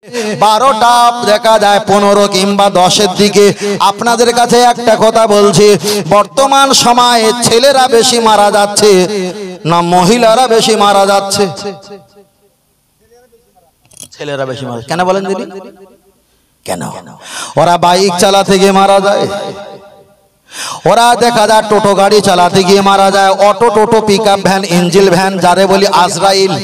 12টা দেখা যায় 15 কিংবা 10-এর দিকে। আপনাদের কাছে একটা কথা বলছি, বর্তমান সময়ে ছেলেরা বেশি মারা যাচ্ছে না মহিলারা বেশি মারা যাচ্ছে? ছেলেরা বেশি মারা। কেন বলেন দিদি? কেন? ওরা বাইক চালাতে গিয়ে মারা যায়, ওরা দেখা যায় টোটো গাড়ি চালাতে গিয়ে মারা যায়, অটো টোটো পিকআপ ভ্যান ইঞ্জিল ভ্যান যারে বলি আজরাইল।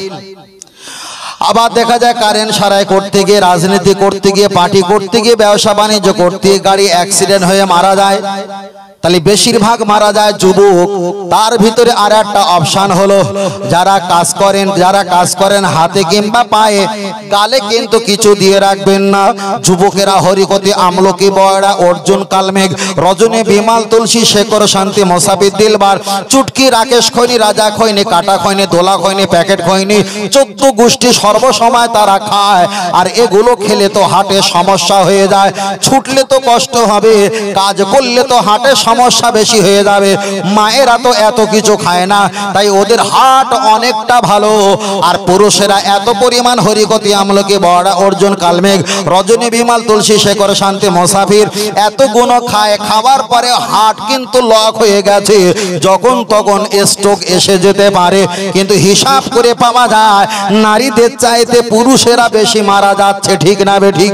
আবার দেখা যায় কারেন্ট সারাই করতে গিয়ে, রাজনীতি করতে গিয়ে, পার্টি করতে গিয়ে, ব্যবসা বাণিজ্য করতে গিয়ে গাড়ি অ্যাক্সিডেন্ট হয়ে মারা যায়। তাহলে বেশিরভাগ মারা যায় যুবক। তার ভিতরে আর একটা অপশন হলো, যারা কাজ করেন হাতে কিংবা পায়ে, গালে কিন্তু কিছু দিয়ে রাখবেন না। যুবকেরা হরিকতি, আমলকি, বয়রা, অর্জুন, কালমেঘ, রজনী, বিমাল, তুলসী, শেখর, শান্তি, মোসাফির, দিলবার, চুটকি, রাকেশ খৈনি, রাজা খৈনি, কাটা খৈনি, দোলা খৈনি, প্যাকেট খৈনি, 14 গোষ্ঠী সর্বসময় তারা খায়। আর এগুলো খেলে তো হাটে সমস্যা হয়ে যায়, ছুটলে তো কষ্ট হবে, কাজ করলে তো হাটে সমস্যা বেশি হয়ে যাবে। মায়েরা তো এত কিছু খায় না, তাই ওদের হাট অনেকটা ভালো। আর পুরুষেরা এত পরিমাণ হরিকতি, আমলকি, বড়া, অর্জুন, কালমেঘ, রজনী, বিমাল, তুলসী, শেখর, শান্তি, মোসাফির এত গুণ খায়, খাবার পরে হাট কিন্তু লক হয়ে গেছে, যখন তখন স্ট্রোক এসে যেতে পারে। কিন্তু হিসাব করে পাওয়া যায় নারীদের চাইতে পুরুষেরা বেশি মারা যাচ্ছে। ঠিক না বেঠিক?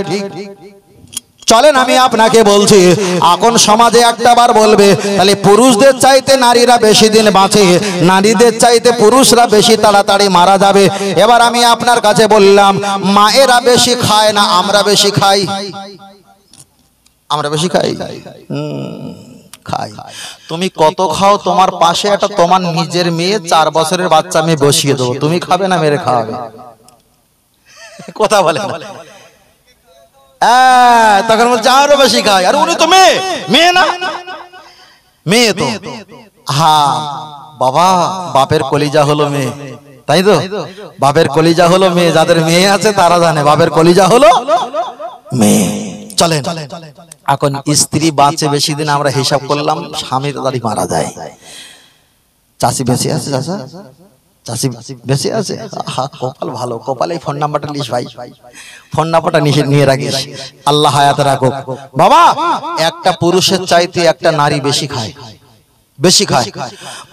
চলেন আমি আপনাকে বলছি, এখন সমাজে একটা বার বলবে তাহলে পুরুষদের চাইতে নারীরা বেশি দিন বাঁচে, নারীদের চাইতে পুরুষরা বেশি তাড়াতাড়ি মারা যাবে। এবার আমি আপনার কাছে বললাম, মায়েরা বেশি খায় না আমরা বেশি খাই? আমরা বেশি খাই। খাই। তুমি কত খাও, তোমার পাশে একটা তোমার নিজের মেয়ে 4 বছরের বাচ্চা আমি বসিয়ে দেবো, তুমি খাবে না মেরে খাওয়াবে? কথা বলে না। তখন বলছে আরো বেশি খায়, আর উনি তো মেয়ে না, মেয়ে তো। হ্যাঁ বাবা, বাপের কলিজা হলো মেয়ে, তাই তো? বাপের কলিজা হলো মেয়ে, যাদের মেয়ে আছে তারা জানে বাপের কলিজা হলো মেয়ে। চলেন, এখন স্ত্রী বাঁচে বেশি দিন, আমরা হিসাব করলাম স্বামীর তাড়াতাড়ি মারা যায়। চাষি বেঁচে আছে? চাষা চাষি বেঁচে আছে? কপাল ভালো, কপালে ফোন নাম্বারটা লিস ভাই, ফোন নাম্বারটা নিয়ে রাখিস, আল্লাহ হায়াতে রাখুক। বাবা, একটা পুরুষের চাইতে একটা নারী বেশি খায়, বেশি খায়।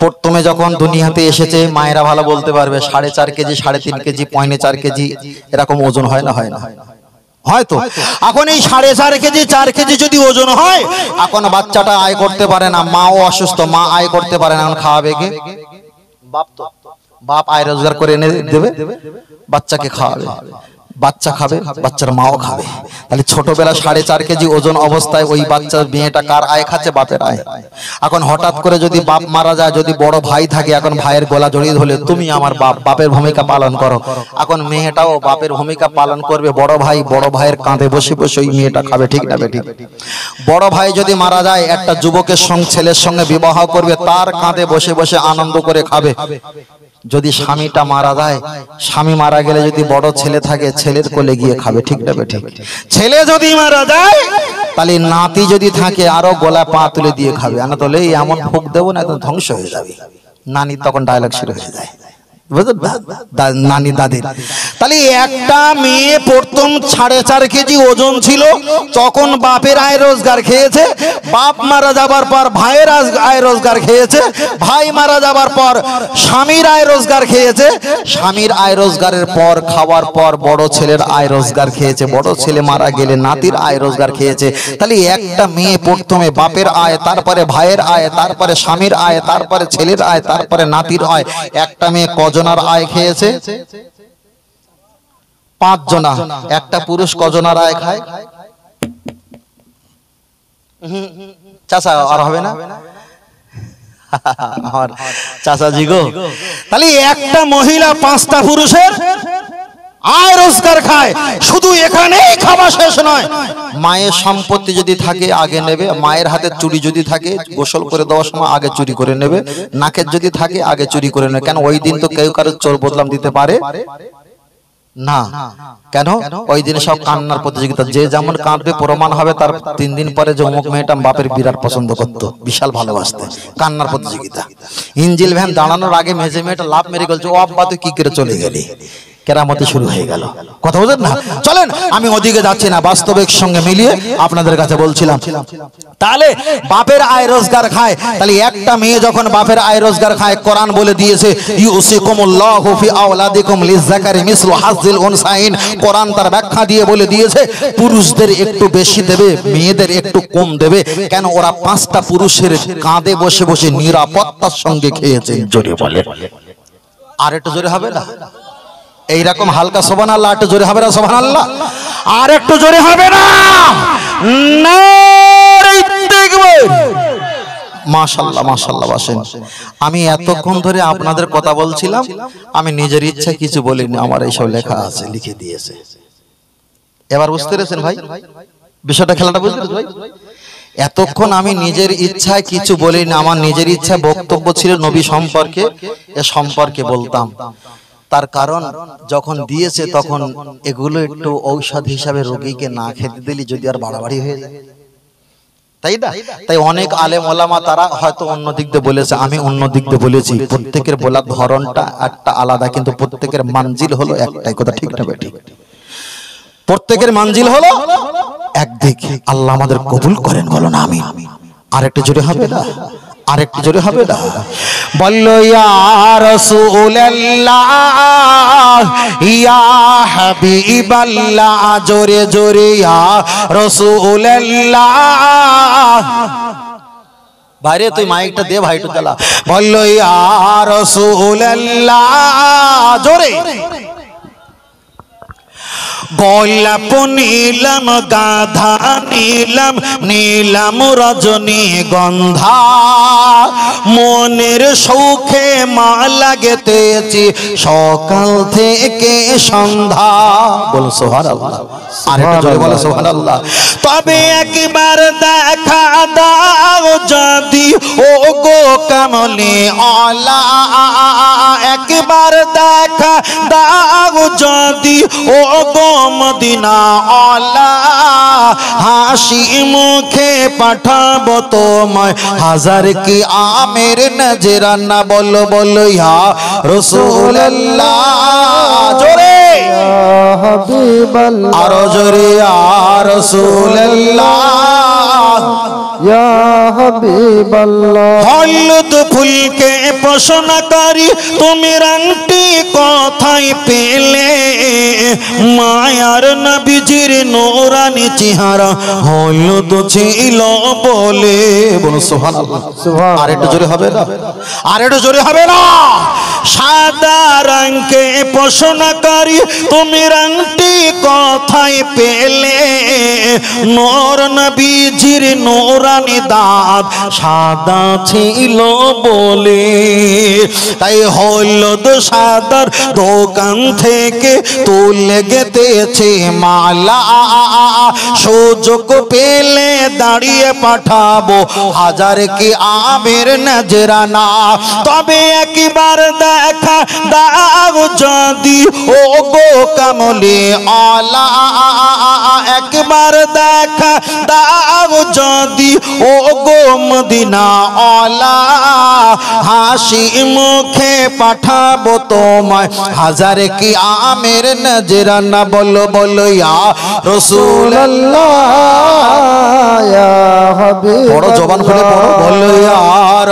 প্রথমে যখন দুনিয়াতে এসেছে, মায়েরা ভালো বলতে পারবে, 4.5 কেজি, 3.5 কেজি, 4 কেজি এরকম ওজন হয় না? হয় না? হয়তো। এখন এই 4.5 কেজি, 4 কেজি যদি ওজন হয়, এখন বাচ্চাটা আয় করতে পারে না, মাও অসুস্থ, মা আয় করতে পারে না, এখন খাওয়াবে কে? বাপ তো। বাপ আয় রোজগার করে এনে দেবে, বাচ্চাকে খাওয়াবে, বাচ্চা খাবে, বাচ্চার মাও খাবে। তাহলে ছোটবেলা 4.5 কেজি ওজন অবস্থায় ওই বাচ্চা মেয়েটা কার আয় খাচ্ছে? বাপের আয়। এখন হঠাৎ করে যদি বাপ মারা যায়, যদি বড় ভাই থাকে, এখন ভাইয়ের গলা জড়িয়ে ধরলে তুমি আমার বাপ, বাপের ভূমিকা পালন করো। এখন মেয়েটাও বাপের ভূমিকা পালন করবে, বড় ভাই, বড় ভাইয়ের কাঁধে বসে বসে ওই মেয়েটা খাবে। ঠিক না বেঠিক? বড় ভাই যদি মারা যায়, একটা যুবকের সঙ্গে, ছেলের সঙ্গে বিবাহ করবে, তার কাঁধে বসে বসে আনন্দ করে খাবে। যদি স্বামীটা মারা যায়, স্বামী মারা গেলে যদি বড় ছেলে থাকে, ছেলের কোলে গিয়ে খাবে। ঠিক না বেঠিক? ছেলে যদি মারা যায়, তাহলে নাতি যদি থাকে আরো গলা পা তুলে দিয়ে খাবে, আনাতলে এমন ফুক দেবো না একদম ধ্বংস হয়ে যাবে। নানি তখন ডায়লগ শুরু হয়ে যায়, নানি দাদির। তাহলে একটা মেয়ে প্রথম 4.5 কেজি ওজন ছিল, তখন বাপের আয় রোজগার খেয়েছে, বাপ মারা যাবার পর ভাইয়ের আয় রোজগার খেয়েছে, ভাই মারা যাবার পর স্বামীর আয় রোজগার খেয়েছে, স্বামীর আয় রোজগারের পর খাওয়ার পর বড় ছেলের আয় রোজগার খেয়েছে, বড় ছেলে মারা গেলে নাতির আয় রোজগার খেয়েছে। তাহলে একটা মেয়ে প্রথমে বাপের আয়, তারপরে ভাইয়ের আয়, তারপরে স্বামীর আয়, তারপরে ছেলের আয়, তারপরে নাতির আয়। একটা মেয়ে কজনার আয় খেয়েছে? 5 জনা। একটা পুরুষ কজনার আয় খায়? চাচা আর হবে না? আমার চাচাজি গো, তাহলে একটা মহিলা 5টা পুরুষের আয় রোজগার খায়। শুধু এখানেই খাওয়া শেষ নয়, মায়ের সম্পত্তি যদি থাকে আগে নেবে, মায়ের হাতে চুরি যদি থাকে গোসল করে দেওয়ার সময় আগে চুরি করে নেবে, নাকের যদি থাকে আগে চুরি করে নেবে। কেন? ওই দিন তো কেউ কারো চোর বদলাম দিতে পারে না। কেন? ওই দিনে সব কান্নার প্রতিযোগিতা, যে যেমন কাঁদবে প্রমাণ হবে তার 3 দিন পরে যে অমুক মেয়েটা বাপের বিরাট পছন্দ করতো, বিশাল ভালোবাসতো, কান্নার প্রতিযোগিতা। ইঞ্জিল ভ্যান দাঁড়ানোর আগে মেজে মেয়েটা লাভ মেরে গেছে, ও আব্বা তুই কি করে চলে গেলি, কেরামতি শুরু হয়ে গেল। কথা বুঝেন না? চলেন আমি ওদিকে যাচ্ছি না, বাস্তবিক সঙ্গে মিলিয়ে আপনাদের কাছে বলছিলাম। তাহলে বাপের আয় রোজগার খায়, তাহলে একটা মেয়ে যখন বাপের আয় রোজগার খায়, কোরআন বলে দিয়েছে ইউসিকুমুল্লাহু ফি আওলাদিকুম লিযাকারি মিসলু হাজ্জিল উনসাইন। কোরআন তার ব্যাখ্যা দিয়ে বলে দিয়েছে পুরুষদের একটু বেশি দেবে, মেয়েদের একটু কম দেবে। কেন? ওরা 5টা পুরুষের কাঁধে বসে বসে নিরাপত্তার সঙ্গে খেয়েছে। জোরে বলে, আর একটু জোরে হবে না? এইরকম হালকা সুবহানাল্লাহ, একটু জোরে হবে না সুবহানাল্লাহ? আর একটু জোরে হবে না? নারে তাকবীর, মাশাআল্লাহ মাশাআল্লাহ। বসেন। আমি এতক্ষণ ধরে আপনাদের কথা বলছিলাম, আমি নিজের ইচ্ছা কিছু বলিনি, আমার এইসব লেখা আছে, লিখে দিয়েছে। এবার বুঝতে পেরেছেন ভাই বিষয়টা, খেলাটা বুঝতে পেরেছেন ভাই? এতক্ষণ আমি নিজের ইচ্ছায় কিছু বলিনি, আমার নিজের ইচ্ছা বক্তব্য ছিল নবী সম্পর্কে, এ সম্পর্কে বলতাম। তার কারণ যখন দিয়েছে তখন এগুলো একটু ঔষধ হিসাবে রোগীকে না খেতে দিলে যদি আর বাড়াবাড়ি হয়ে যায়, তাই না? তাই অনেক আলেম ওলামা তারা হয়তো অন্য দিক দিয়ে বলেছে, আমি অন্য দিক দিয়ে বলেছি। প্রত্যেকের বলার ধরনটা একটা আলাদা, কিন্তু প্রত্যেকের মানজিল হলো একটাই। কথা ঠিক না বেঠিক? প্রত্যেকের মানজিল হলো একদিক। আল্লাহ আমাদের কবুল করেন, বলো না আমিন। আর একটু জোরে হবে না? আর একটু জোরে হবে না? বললো ইয়া রাসূলুল্লাহ ইয়া হাবিবাল্লাহ, জোরে জোরে ইয়া রাসূলুল্লাহ। বাইরে তুই মাইকটা দে ভাই, একটু চালা। বললো ইয়া রাসূলুল্লাহ, জোরে। গোলাপ নীলাম, গাধা নীলাম, নীলাম রজনী গন্ধা, মনের সৌখে মালা গেঁথেছি সকাল থেকে সন্ধ্যা। বলো সুবহানাল্লাহ। আর একটু জোরে বলো সুবহানাল্লাহ। তবে একবার দেখা দাও যদি ও গো কামলি আলা, একবার দেখা দাও যদি ও গো মদিনা আলা, হাসি মুখে পাঠাবো তোমায় হাজার কি আমের নজরানা। বলো বলো ইয়া রাসূলুল্লাহ, জোরে ইয়া হাবিবাল্লাহ, আরো জোরে ইয়া রাসূলুল্লাহ, ইয়া হাবিবাল্লাহ। হলুদ ফুলকে প্রশ্ন করি তুমি রংটি কোথায় পেলে, মায়ার নবীজির নূরানি চেহারা হলুদ ছিল বলে। বলো সুবহানাল্লাহ। আর একটু জোরে হবে না? আর একটু জোরে হবে না? সাদা রঙকে প্রশ্ন করি তুমি রংটি কোথায় পেলে, নূর নবীজির নূরানি দাঁত সাদা ছিল বলে। তাই হলুদ সাদার দোকান থেকে তুলে গেতেছে মালা, সুযোগ পেলে দাঁড়িয়ে পাঠাবো হাজার কি আমের নজরানা। তবে একবার দেখা দাও যদি ও গো কামলি আলা, একবার দেখা দাও যদি ও গো মদিনা আলা, হাসি মুখে পাঠাবো তোমায় হাজার কি আমের নজরানা। বলো বলো ইয়া রাসূলুল্লাহ, ইয়া হাবিব, বড় জবান খুলে পড়ো, বলো ইয়া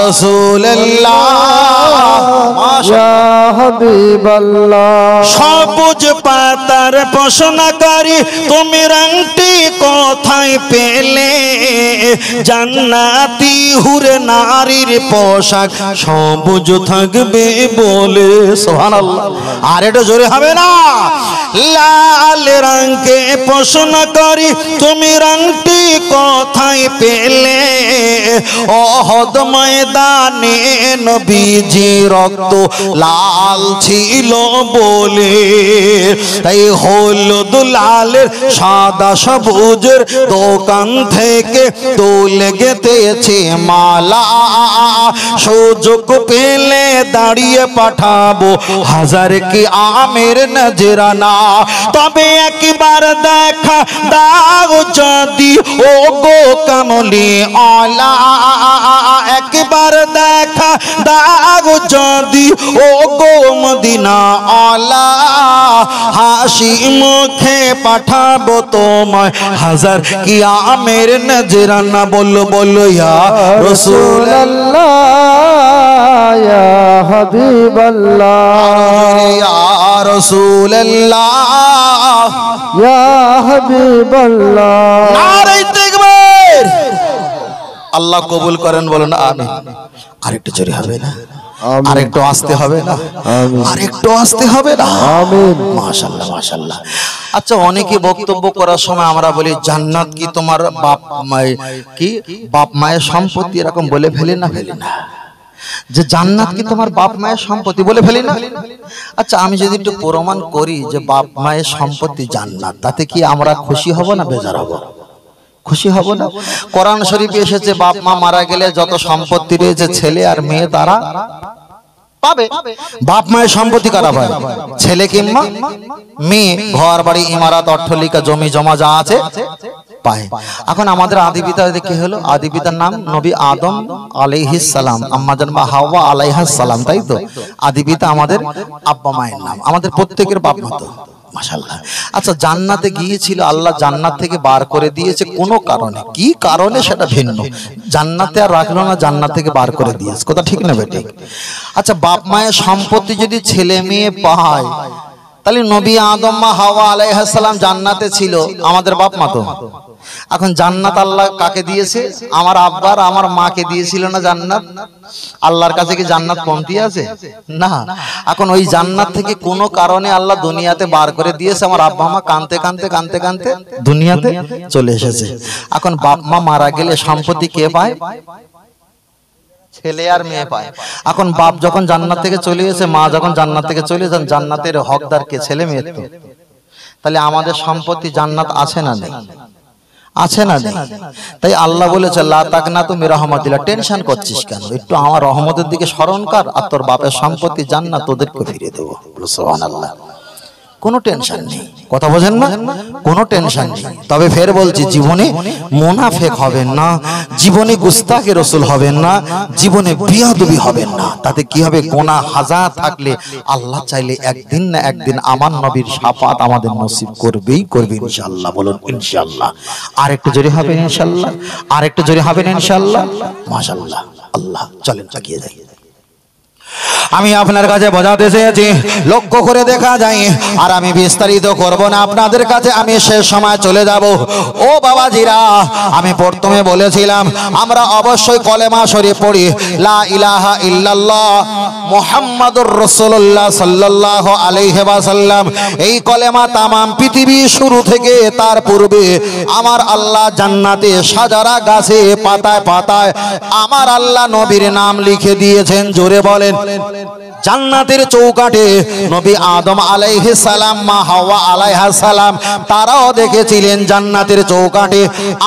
রাসূলুল্লাহ, ইয়া হাবিবাল্লাহ। সবুজ পাতার প্রশ্ন করি তুমি রংটি কোথায় পেলে, জান্নাতি হুরে নারীর পোশাক সবুজ থাকবে বলে। সুবহানাল্লাহ। আর এটা জোরে হবে না? লাল রঙকে প্রশ্ন করি তুমি রংটি কোথায় পেলে, ওহদ ময়দানে নবীজি রক্ত লাল ছিল বলে। তাই হলুদ লালের সাদা সবুজের দোকান থেকে তুলে গেতেছে মালা, সুযোগ পেলে দাঁড়িয়ে পাঠাবো হাজার কি আমের নজরানা। তবে একবার দেখা দাও যদি ও গো কামলি আলা, একবার দেখা দাও যদি ও গো মদিনা আলা, হাসি মুখে পাঠাবো তোমায় হাজার কিয়ামের নজরানা। বলো বলো ইয়া রাসূলুল্লাহ ইয়া হাবিবাল্লাহ, ইয়া রাসূলুল্লাহ ইয়া হাবিবাল্লাহ। নারে তাকবীর। আল্লাহ কবুল করেন, বলেন আমিন। আরেকটু জোরে হবে না? আরেকটু আসতে হবে না? আরেকটু আসতে হবে না? আমিন। মাশাআল্লাহ মাশাআল্লাহ। আচ্ছা, অনেকে বক্তব্য করার সময় আমরা বলি জান্নাত কি তোমার বাপ মায়ের কি বাপ মায়ের সম্পত্তি, এরকম বলে ফেলি না? ফেলি না যে জান্নাত কি তোমার বাপ মায়ের সম্পত্তি, বলে ফেলি না? আচ্ছা, আমি যদি একটু প্রমাণ করি যে বাপ মায়ের সম্পত্তি জান্নাত, তাতে কি আমরা খুশি হব না বেজার হব? খুশি হব না? কোরআন শরীফে এসেছে বাপ মা মারা গেলে যত সম্পত্তি রয়েছে ছেলে আর মেয়ে তারা পাবে। বাপ মায়ের সম্পত্তি কারা পায়? ছেলে কিংবা মেয়ে। ঘর বাড়ি ইমারত অট্টালিকা জমি জমা যা আছে পায়। এখন আমাদের আদি পিতা কি হলো? আদি পিতার নাম নবী আদম আলাইহিস সালাম, আম্মা জান মা হাওয়া আলাইহাস সালাম, তাই তো? আদি পিতা আমাদের আব্বা মায়ের নাম, আমাদের প্রত্যেকের বাপ মা তো। মাশাআল্লাহ। আচ্ছা, জান্নাতে গিয়েছিল, আল্লাহ জান্নাত থেকে বার করে দিয়েছে কোনো কারণে। কি কারণে সেটা ভিন্ন। জান্নাতে আর রাখলো না, জান্নাত থেকে বার করে দিয়েছে। কথা ঠিক না বেটি? আচ্ছা, বাপ মায়ের সম্পত্তি যদি ছেলে মেয়ে পায়, তাহলে নবী আদম মা হাওয়া আলাইহিস সালাম জান্নাতে ছিল, আমাদের বাপ মা তো। এখন জান্নাত আল্লাহ কাকে দিয়েছে? আমার আব্বার আমার মাকে দিয়েছিল না জান্নাত? আল্লাহর কাছে কি জান্নাত কমতি আছে? না। এখন ওই জান্নাত থেকে কোনো কারণে আল্লাহ দুনিয়াতে বার করে দিয়েছে, আমার আব্বা মা কাঁদতে কাঁদতে কাঁদতে কাঁদতে দুনিয়াতে চলে এসেছে। এখন বাপ মা মারা গেলে সম্পত্তি কে পায়? ছেলে আর মেয়ে পায়। এখন বাপ যখন জান্নাত থেকে চলে এসে, মা যখন জান্নাত থেকে চলে যান, জান্নাতের হকদার কে? ছেলে মেয়ে তো। তাহলে আমাদের সম্পত্তি জান্নাত আছে না নেই? আছে না নেই? তাই আল্লাহ বলেছে লা তাকনাতু মির রাহমাতিল্লাহ। টেনশন করছিস কেন? একটু আমার রহমতের দিকে স্মরণ কর, আর তোর বাপের সম্পত্তি জান্নাত তোদেরকে ফিরিয়ে দেবো। সুবহানাল্লাহ। কোনো টেনশন নেই। কথা বোঝেন না? কোনো টেনশন নেই। তবে ফের বলছি, জীবনে মুনাফিক হবেন না, জীবনে গুস্তাখে রাসূল হবেন না, জীবনে বিয়াদবি হবেন না। তাতে কি হবে? গুনাহ হাজার থাকলে আল্লাহ চাইলে একদিন না একদিন আমার নবীর শাফাত আমাদের নসিব করবেই করবে ইনশাআল্লাহ। বলুন ইনশাআল্লাহ। আর একটু জোরে হবে ইনশাআল্লাহ, আর একটু জোরে হবে ইনশাআল্লাহ। মাশাআল্লাহ। আল্লাহ, চলেন এগিয়ে যাই। আমি আপনার কাছে বোঝাতে চেয়েছি, লক্ষ্য করে দেখা যায়। আর আমি বিস্তারিত করব না আপনাদের কাছে, আমি শেষ সময় চলে যাব। ও বাবাজিরা, আমি প্রথমে বলেছিলাম আমরা অবশ্যই কলেমা শরীফ পড়ি, লা ইলাহা ইল্লাল্লাহ মুহাম্মাদুর রাসূলুল্লাহ সাল্লাল্লাহু আলাইহি ওয়াসাল্লাম। এই কলেমা তামাম পৃথিবী শুরু থেকে তার পূর্বে আমার আল্লাহ জান্নাতে সাজারা গাছে পাতায় পাতায় আমার আল্লাহ নবীর নাম লিখে দিয়েছেন। জোরে বলেন। জান্নাতের চৌকাঠে নবী আদম আলাইহিস সালাম, মা হাওয়া আলাইহাস সালাম, তারাও দেখেছিলেন জান্নাতের চৌকাঠে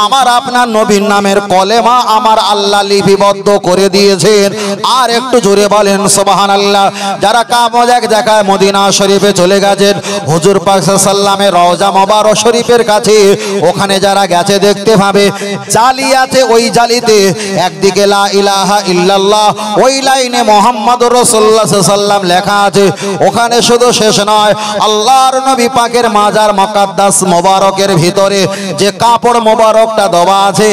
আমার আপনার নবীর নামের কলেমা আমার আল্লাহ লিপিবদ্ধ করে দিয়েছেন। আর একটু জোরে বলেন সুবহানাল্লাহ। যারা কামজাক দেখায় মদিনা শরীফে চলে গেছেন, হুজুর পাক সাল্লাল্লাহু আলাইহি ওয়াসাল্লামের রওজা মোবারক শরীফের কাছে, ওখানে যারা গেছে দেখতে পাবে জালি আছে। ওই জালিতে একদিকে লা ইলাহা ইল্লাল্লাহ, ওই লাইনে মুহাম্মাদুর রাসূলুল্লাহ সাল্লাল্লাহু আলাইহি ওয়াসাল্লাম লেখা আছে। ওখানে শুধু শেষ নয়, আল্লাহর নবী পাকের মাজার মুকাদ্দাস মোবারকের ভিতরে যে কাপড় মোবারকটা দেওয়া আছে,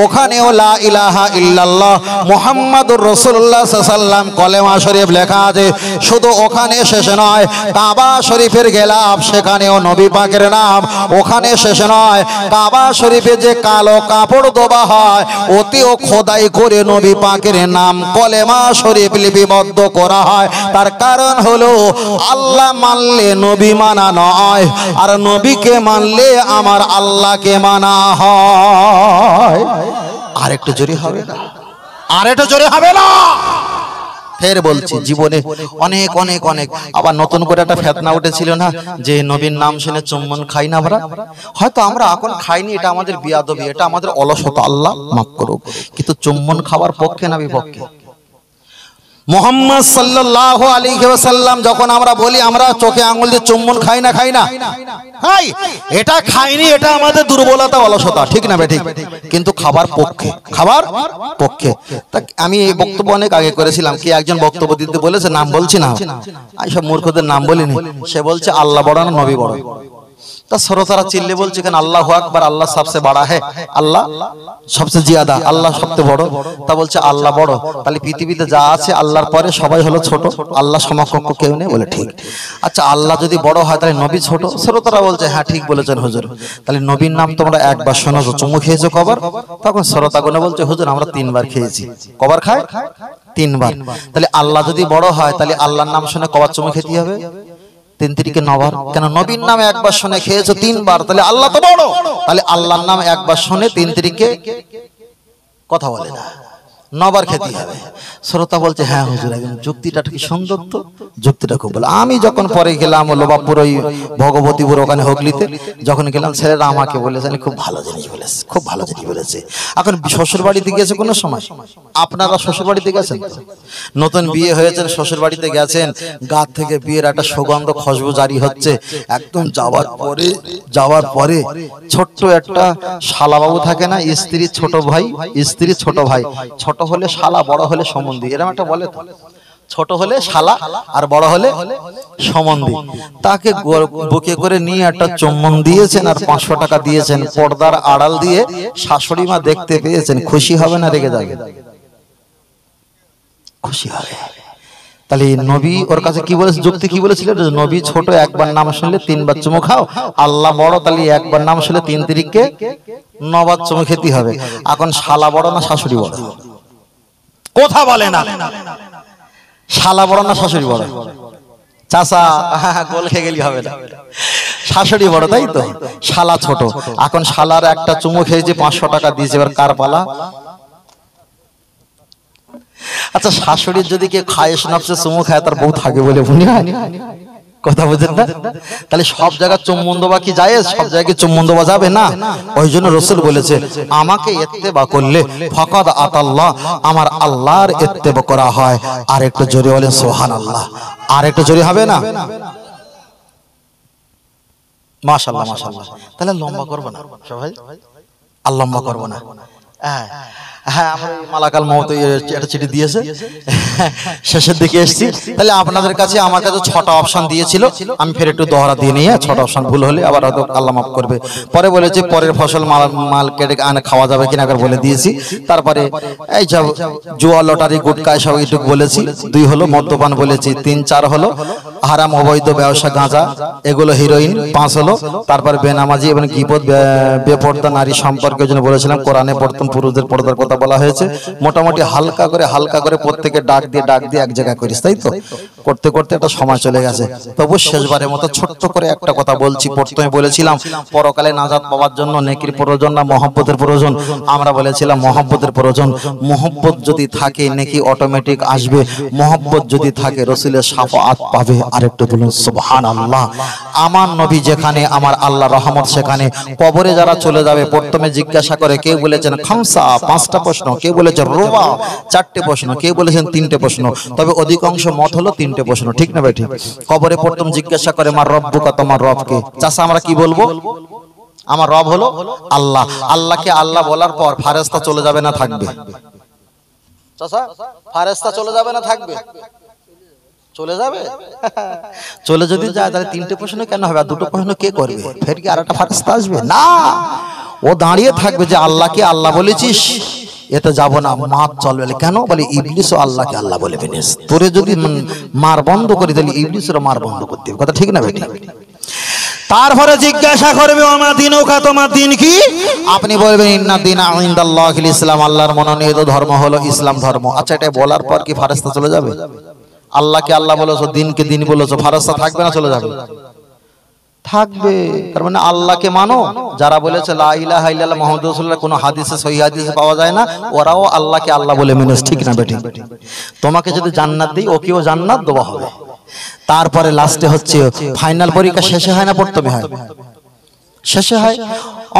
ওখানেও লা ইলাহা ইল্লাল্লাহ মুহাম্মাদুর রাসূলুল্লাহ সাল্লাল্লাহু আলাইহি ওয়াসাল্লাম কলেমা শরীফ লেখা আছে। শুধু ওখানে শেষ নয়, কাবা শরীফের গেলাম সেখানেও নবী পাকের নাম। ওখানে শেষ নয়, কাবা শরীফে যে কালো কাপড় দেওয়া হয়, ওতেও খোদাই করে নবী পাকের নাম কলেমা শরীফ লিপিবদ্ধ করা হয়। তার কারণ হলো আল্লাহ মানলে নবী মানা নয়, আর নবীকে মানলে আমার আল্লাহকে মানা হয়। আর একটু জোরে হবে না? আর একটু জোরে হবে না? ফের বলছি, জীবনে অনেক অনেক অনেক আবার নতুন করে একটা ফেতনা উঠেছিল না, যে নবীর নাম শুনে চুম্বন খাই না আমরা। হয়তো আমরা এখন খাইনি, এটা আমাদের বিয়াদবি, এটা আমাদের অলসতা, আল্লাহ মাফ করুক। কিন্তু চুম্বন খাওয়ার পক্ষে না বিপক্ষে? মুহাম্মদ সাল্লাল্লাহু আলাইহি ওয়াসাল্লাম যখন আমরা বলি আমরা চোখে আঙ্গুল দিয়ে চুম্বন খাই না খাই, এটা খাইনি, এটা আমাদের দুর্বলতা অলসতা, ঠিক না ঠিক? কিন্তু খাবার পক্ষে তা আমি এই বক্তব্য অনেক আগে করেছিলাম। কি একজন বক্তব্য দিতে বলেছে, নাম বলছি না, আমি সব মূর্খদের নাম বলিনি, সে বলছে আল্লাহ বড় না নবী বড়? তা শ্রোতারা চিল্লে বলছে কেন আল্লাহু আকবার, আল্লাহ সবচেয়ে বড় है, আল্লাহ সবচেয়ে জিয়াদা, আল্লাহ সবচেয়ে বড়। তা বলছে আল্লাহ বড়, তাহলে পৃথিবীতে যা আছে আল্লাহর পরে সবাই হলো ছোট, আল্লাহ সমকক্ষ কেউ নেই। বলে ঠিক। আচ্ছা আল্লাহ যদি বড় হয় তাহলে নবী ছোট? শ্রোতারা বলছে হ্যাঁ ঠিক বলেছেন হুজুর। তাহলে নবীর নাম তোমরা একবার শোনাছো, চুমু খেয়েছো কবার? তখন শ্রোতাগণ বলছে হুজুর আমরা 3 বার খেয়েছি। কবার খায়? 3 বার। তাহলে আল্লাহ যদি বড় হয় তাহলে আল্লাহর নাম শুনে কবার চুমু খেতে হবে? 3 তিরিকে 9 বার। কেন নবীর নাম একবার শুনে খেয়েছো 3 বার, তাহলে আল্লাহ তো বড়, তাহলে আল্লাহর নাম একবার শুনে 3 তিরিকে কথা বলে না, 9 বার খেতে হবে। শ্রোতা বলছে হ্যাঁ হুজুর একদম যুক্তিটা কি সুন্দর, তো যুক্তিটা খুব ভালো। আমি যখন পরে গেলাম লোবাপুর ওই ভগবতীপুর ওখানে হুগলিতে যখন গেলাম, ছেলেরা আমাকে বলেছে খুব ভালো জিনিস বলেছে, খুব ভালো জিনিস বলেছে। এখন শ্বশুর বাড়িতে গিয়েছে কোনো সময়, আপনারা শ্বশুর বাড়িতে গেছেন, নতুন বিয়ে হয়েছেন, শ্বশুর বাড়িতে গেছেন, গা থেকে বিয়ের একটা সুগন্ধ খুশবু জারি হচ্ছে, একদম যাওয়ার পরে ছোট্ট একটা শালাবাবু থাকে না, স্ত্রীর ছোট ভাই, ছোট হলে শালা বড় হলে সম্বন্ধী, এরকম একটা বলে তো, ছোট হলে শালা আর বড় হলে সম্বন্ধী। তাকে বুকে করে নিয়ে একটা চুম্বন দিয়েছেন আর 500 টাকা দিয়েছেন, পর্দার আড়াল দিয়ে শাশুড়ি মা দেখতে পেয়েছেন, খুশি হবে না রেগে যাবে? খুশি হবে। তাহলে নবী ওর কাছে কি বলেছে, যুক্তি কি বলেছিল? নবী ছোট, একবার নাম শুনলে 3 বার চুমু খাও, আল্লাহ বড়, তাহলে একবার নাম শুনলে 3 তিরিকে 9 বার চুমু খেতে হবে। এখন শালা বড় না শাশুড়ি বড়? কথা বলে না, শালা বড় না শাশুড়ি বড়? চাচা গোল খেয়ে গেলি হবে না, শাশুড়ি বড়, তাই তো? শালা ছোট। এখন শালার একটা চুমু খেয়েছে, 500 টাকা দিয়েছে, এবার কার পালা? আচ্ছা শাশুড়ির যদি কে খায়েশ নফসে চুমু খায় তার বউ থাকে বলে মনে হয়? কথা বুঝেন না? তাহলে সব জায়গায় চুম্বন দেওয়া কি জায়েজ? সব জায়গায় চুম্বন দেওয়া যাবে না। ওই জন্য রাসূল বলেছে আমাকে ইত্তেবা করলে ফাকাদ আতাল্লাহ, আমার আল্লাহর ইত্তেবা করা হয়। আর একটু জোরে বলেন সুবহানাল্লাহ, আর একটু জোরে হবে না? মাশাআল্লাহ মাশাআল্লাহ। তাহলে লম্বা করব না সবাই, আর লম্বা করব না। হ্যাঁ আমার মালাকাল মহত একটা চিঠি দিয়েছে, শেষের দিকে এসেছি। তাহলে আপনাদের কাছে আমার কাছে 6টা অপশন দিয়েছিল, আমি ফের একটু দোহরা দিয়ে নিয়ে 6টা অপশন ভুল হলে আবার হয়তো আল্লাহ মাফ করবে। পরে বলেছে পরের ফসল মাল কেটে আনে খাওয়া যাবে কিনা করে বলে দিয়েছি। তারপরে এই সব জুয়া লটারি গুটকা সব এইটুকু বলেছি। 2 হলো মদ্যপান বলেছি, 3 4 হলো হারাম অবৈধ ব্যবসা গাঁজা এগুলো, হিরোইন 5 হলো, তারপর বেনামাজি এবং গীবত বেপর্দা নারী সম্পর্কের জন্য বলেছিলাম, কোরআনে প্রথম পুরুষদের পর্দার কথা বলা হয়েছে। মোটামুটি হালকা করে প্রত্যেকে ডাক দিয়ে এক জায়গায় করিস, তাই তো? করতে করতে একটা সময় চলে গেছে। তবু শেষবারের মতো ছোট্ট করে একটা কথা বলছি। প্রথমে বলেছিলাম পরকালে নাজাত পাওয়ার জন্য নেকির প্রয়োজন না মহব্বতের প্রয়োজন? আমরা বলেছিলাম মহব্বতের প্রয়োজন। মহব্বত যদি থাকে নেকি অটোমেটিক আসবে, মহব্বত যদি থাকে রাসূলের শাফাআত পাবে। আরেকটু বলুন সুবহানাল্লাহ। আমার নবী যেখানে আমার আল্লাহ রহমত সেখানে। কবরে যারা চলে যাবে প্রথমে জিজ্ঞাসা করে, কেউ বলেছেন খামসা 5টা প্রশ্ন, কেউ বলেছেন রুবা 4টে প্রশ্ন, কেউ বলেছেন 3টে প্রশ্ন, তবে অধিকাংশ মত হলো 3টে প্রশ্ন, ঠিক না ভাই? ঠিক। কবরে প্রথম জিজ্ঞাসা করে মা রব্বুকা, তোমার রব কে? চাচা আমরা কি বলবো? আমার রব হলো আল্লাহ। আল্লাহকে আল্লাহ বলার পর ফেরেশতা চলে যাবে না থাকবে? চাচা ফেরেশতা চলে যাবে না থাকবে? চলে যাবে। চলে যদি যায় তাহলে 3টে প্রশ্ন কেন হবে? আর 2টো প্রশ্ন কে করবে? ফের কি আরেকটা ফেরেশতা আসবে? না, ও দাঁড়িয়ে থাকবে যে আল্লাহকে আল্লাহ বলেছিস, এতে যাব না, মাত চলবে। কেন? বলে ইবলিসও আল্লাহকে আল্লাহ বলে ফেলেছ। তোরে যদি মার বন্ধ করি তাহলে ইবলিসেরও মার বন্ধ করতে হবে। কথা ঠিক না বেটি? তারপরে জিজ্ঞাসা করবে ওমা দিনুকা, তোমার দিন কি? আপনি বলবেন ইন্না দিনা ইনদাল্লাহিল ইসলাম, আল্লাহর মনোনীত ধর্ম হলো ইসলাম ধর্ম। আচ্ছা এটা বলার পর কি ফেরেশতা চলে যাবে? আল্লাহকে আল্লাহ বলেছো, দিনকে দিন বলেছো, ফেরেশতা থাকবে না চলে যাবে? থাকবে। তার মানে আল্লাহকে মানো। যারা বলেছে লা ইলাহা ইল্লাল্লাহ মুহাম্মাদুর রাসূলুল্লাহ, কোনো হাদিসে সহিহ হাদিসে পাওয়া যায় না, ওরাও আল্লাহকে আল্লাহ বলে মেনেছে, ঠিক না বেটি? তোমাকে যদি জান্নাত দেই ওকেও জান্নাত দেওয়া হবে। তারপরে লাস্টে হচ্ছে ফাইনাল পরীক্ষা শেষে হয় না প্রথমে হয়? শেষে হয়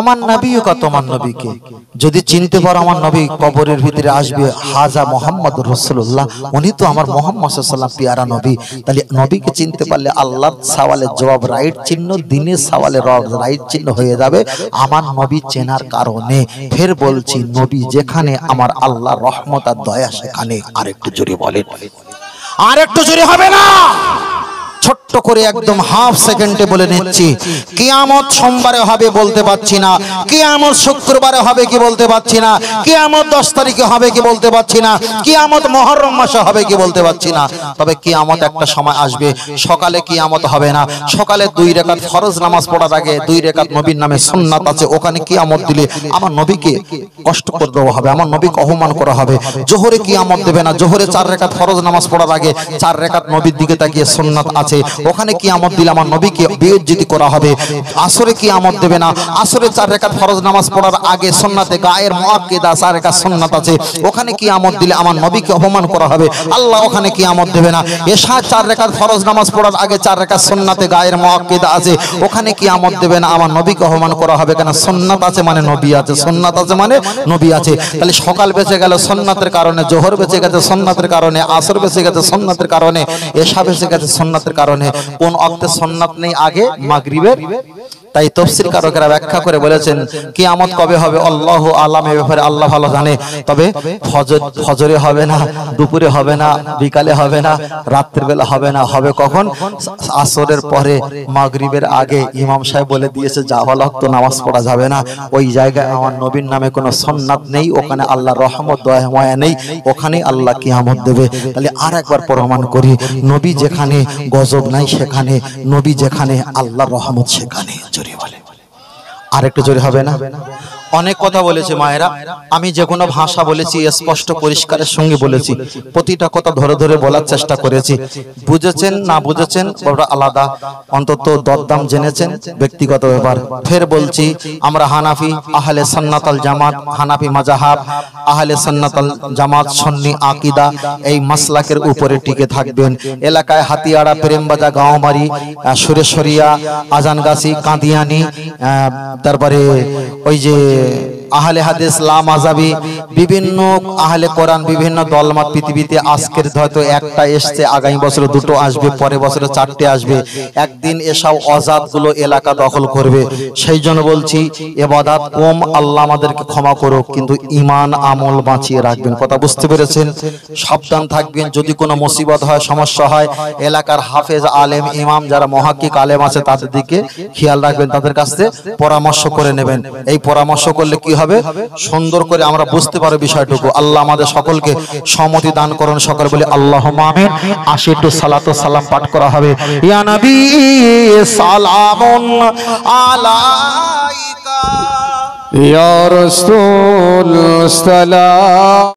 আমার নবীকে, তোমার নবীকে যদি চিনতে পারো আমার নবী কবরের ভিতরে আসবে, হাজা মুহাম্মদুর রাসূলুল্লাহ, উনি তো আমার মুহাম্মদ সাল্লাল্লাহু আলাইহি ওয়াসাল্লাম পিয়ারা নবী। তাহলে নবীকে চিনতে পারলে আল্লাহর সওয়ালের জবাব রাইট চিহ্ন, দিনের সওয়ালের রাইট চিহ্ন হয়ে যাবে আমার নবী চেনার কারণে। ফের বলছি, নবী যেখানে আমার আল্লাহর রহমত আর দয়া সেখানে। আরেকটু জোরে বলেন, আরেকটু জোরে হবে না? ছোট্ট করে একদম হাফ সেকেন্ডে বলে নিচ্ছি, কিয়ামত সোমবারে হবে বলতে পারছি না, কিয়ামত শুক্রবারে হবে কি বলতে পারছি না, কিয়ামত 10 তারিখে হবে কি বলতে পারছি না, কিয়ামত মুহররম মাসে হবে কি বলতে পারছি না। তবে কিয়ামত একটা সময় আসবে, সকালে কিয়ামত হবে না, সকালে 2 রাকাত ফরজ নামাজ পড়ার আগে 2 রাকাত নবীর নামে সুন্নাত আছে, ওখানে কিয়ামত দিলে আমার নবীকে কষ্ট করে দেওয়া হবে, আমার নবীকে অপমান করা হবে। জোহরে কিয়ামত দেবে না, জোহরে 4 রাকাত ফরজ নামাজ পড়ার আগে 4 রাকাত নবীর দিকে তাকিয়ে সুন্নাত আছে, ওখানে কিয়ামত দিলে আমার নবীকে বেইজ্জতি করা হবে। আসরে কিয়ামত দেবে না, আসরে 4 রাকাত ফরজ নামাজ পড়ার আগে সুন্নাতে গায়ের মুআক্কিদা 4 রাকাত সুন্নাত আছে, ওখানে কিয়ামত দিলে আমার নবীকে অপমান করা হবে, আল্লাহ ওখানে কিয়ামত দেবে না। এশা 4 রাকাত ফরজ নামাজ পড়ার আগে 4 রাকাত সুন্নাতে গায়ের মুআক্কিদা আছে, ওখানে কিয়ামত দেবে না, আমার নবীকে অপমান করা হবে। কেন? সুন্নাত আছে মানে নবী আছে, সুন্নাত আছে মানে নবী আছে। তাহলে সকাল বেঁচে গেল সুন্নাতের কারণে, জোহর বেঁচে গেছে সুন্নাতের কারণে, আসর বেঁচে গেছে সুন্নাতের কারণে, এশা বেঁচে গেছে সুন্নাতের কারণে। কোন ওয়াক্তে সুন্নাত নেই? আগে মাগরিবের। তাই তাফসীর কারকেরা ব্যাখ্যা করে বলেছেন কিয়ামত কবে হবে আল্লাহু আলাম, এ ব্যাপারে আল্লাহ ভালো জানে। তবে ফজরে হবে না, দুপুরে হবে না, বিকালে হবে না, রাত্রির বেলা হবে না, হবে কখন? আসরের পরে, মাগরিবের আগে। ইমাম সাহেব বলে দিয়েছে জাওয়াল ওয়াক্ত নামাজ পড়া যাবে না, ওই জায়গায় আমার নবীর নামে কোনো সুন্নাত নেই, ওখানে আল্লাহর রহমত দয়া মায়া নেই, ওখানেই আল্লাহ কিয়ামত দেবে। তাহলে আর একবার প্রমাণ করি, নবী যেখানে গজব নাই সেখানে, নবী যেখানে আল্লাহর রহমত সেখানে। জোরে বলে, আর একটু জোরে হবে না? অনেক কথা বলেছে মায়েরা, আমি যে কোনো ভাষা বলেছি স্পষ্ট পরিষ্কারের সঙ্গে বলেছি, প্রতিটা কথা ধরে ধরে বলার চেষ্টা করেছি। বুঝেছেন না বুঝেছেন ওটা আলাদা, অন্তত দরদাম জেনেছেন ব্যক্তিগত ব্যাপার। ফের বলছি, আমরা হানাফি আহলে সুন্নাত ওয়াল জামাত, হানাফি মাযহাব আহলে সুন্নাত ওয়াল জামাত সুন্নি আকীদা, এই মাসলাকের উপরে টিকে থাকবেন। এলাকায় হাতিয়াড়া, প্রেমবাজা, গাঁওবাড়ি, সুরেশ্বরিয়া, আজানগাছি, কাদিয়ানি, তারপরে ওই যে আহলে হাদিস, লামাযাবি, বিভিন্ন আহলে কোরআন, বিভিন্ন দলমত পৃথিবীতে আজকের হয়তো একটা এসছে, আগামী বছর 2টো আসবে, পরের বছরে 4টে আসবে। একদিন এসব অজাতগুলো এলাকা দখল করবে। সেই জন্য বলছি ইবাদত কম, আল্লাহ আমাদেরকে ক্ষমা করুক, কিন্তু ঈমান আমল বাঁচিয়ে রাখবেন। কথা বুঝতে পেরেছেন? সাবধান থাকবেন, যদি কোনো মুসিবত হয়, সমস্যা হয়, এলাকার হাফেজ, আলেম, ইমাম যারা মুহাক্কিক আলেম আছে তাদের দিকে খেয়াল রাখবেন, তাদের কাছ থেকে পরামর্শ করে নেবেন। এই পরামর্শ করলে কি হবে? সুন্দর করে আমরা বুঝতে পারবো বিষয়টুকু। আল্লাহ আমাদের সকলকে সম্মতি দান করুন। সকল বলি আল্লাহুম্মা আমিন। 80 সালাত ও সালাম পাঠ করা হবে। ইয়া নবী সালামুন আলাইকা, ইয়া রাসূল সালাম।